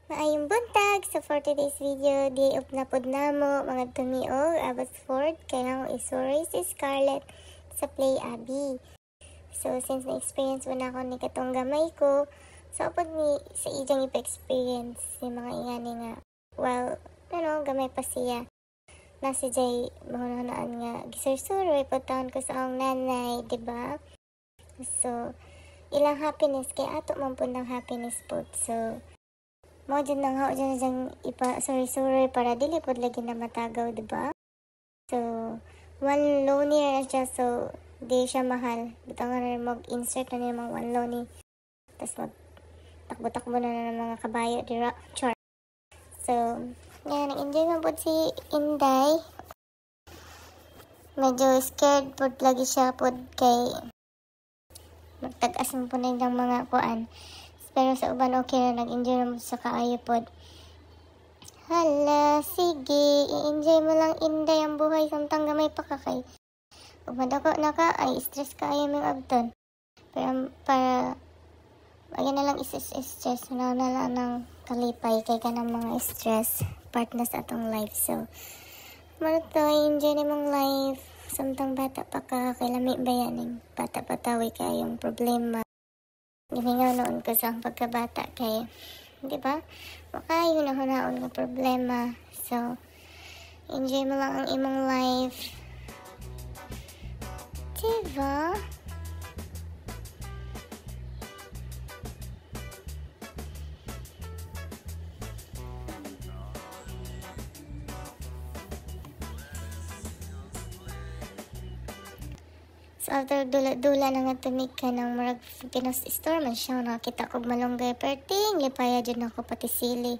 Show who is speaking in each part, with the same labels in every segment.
Speaker 1: Maayong buntag! So for today's video, di upnapod na mo mga tumiog Abbotsford kaya ako isuri si Scarlett sa Play Abby. So since na-experience mo na ako ni katong gamay ko, so upod ni sa ijang ipa-experience si mga ingani nga. Well, gamay pa siya. Nasi jay mahunaan nga gisur-suroy pagtaon ko sa akong nanay, diba? So, ilang happiness kaya ato man po ng happiness po. So, mo dyan nang hao dyan ipa sorry para dili pod lagi na matagaw, diba? So, one lonely na siya, so di siya mahal. Butang na mag-insert na niya mga one lonely. Tapos mag-takbo-takbo na ng mga kabayo, dira, char. So, yan, nag-enjoy man po si Inday. Medyo scared pod lagi siya pod kay magtag-as mo po na yung mga kuan. Pero sa uban okay na, nag-enjoy naman sa kaayo pod. Hala, sige, i-enjoy mo lang Inday ang buhay samtang gamay pa ka kay. Ug madako na ka, ay stress ka ayo ming abton. Pero para ayan na lang stress na lang ng kalipay kay ka ng mga stress part na sa atong life. So, marito, enjoy na mong life. Samtang bata pa ka, kay lami ba yan? Bata pa tawi ka yung problema. Gimingaw noon ko sa pagkabata kay, di ba? Makayo na hunaon ng problema. So, enjoy mo lang ang imong life. Diba? So, after dula-dula na nga tumig ka ng murag Pinos store man siya, nakakita ko malunggay perting, lipaya dyan ako pati sili.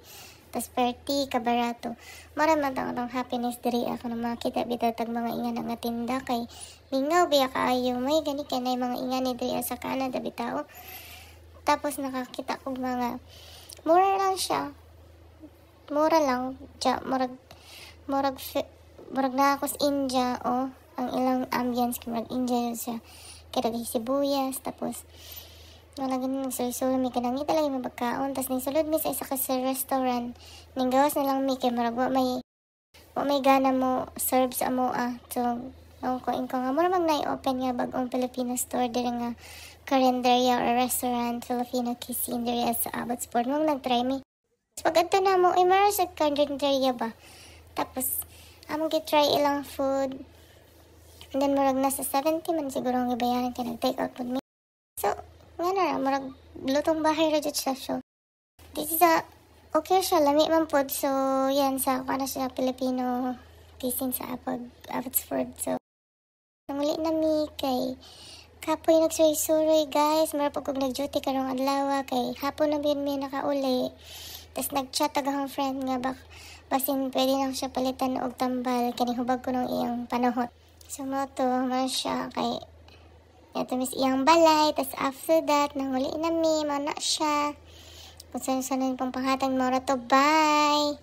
Speaker 1: Tas perti, kabarato. Maraman ang happiness diri ako na makita bitatag mga ingan nga tinda kay mingaw biya kaayo may gani ka na mga ingan ni diri sa Canada bitao. Tapos nakakita ko mga mura lang siya. Mura lang, murag na ako sa India, oh. Ang ilang ambience kay mag-enjoy siya. Kaya sibuyas, tapos wala ganun nagsulo mi kanang ita lang yung pagkaon. Tapos nagsulod mi sa isa ka sa restaurant. Ning gawas na lang mi kay marag wa may gana mo serve sa amo So, ang ko nga mura mag na-open nga bagong Filipino store diri nga Carinderia or restaurant Filipino cuisine diri sa Abbotsford. Mong nag-try mi. Pag adto na mo, mara sa Carinderia ba? Tapos among gitry ilang food. And then, murag nasa 70 man siguro ang ibayaran kaya nag-take out with me. So, nga na, murag lutong bahay ra jud siya. So, this is okay siya, lami man pod. So, yan, sa kana siya Filipino cuisine sa Abbotsford. So, namuli na mi kay kapoy nagsuroy guys. Mara pag kung nag-duty karong adlaw kay hapon na bin mi nakauli. Tapos nag-chat agahang friend nga basin pwede na siya palitan og tambal kani hubag ko ng iyang panahon. So, moto, siya kay ito mis iyang balay. Tapos after that, nanguli na mi, mana siya. Kung saan-saan pang panghatag mo to, bye!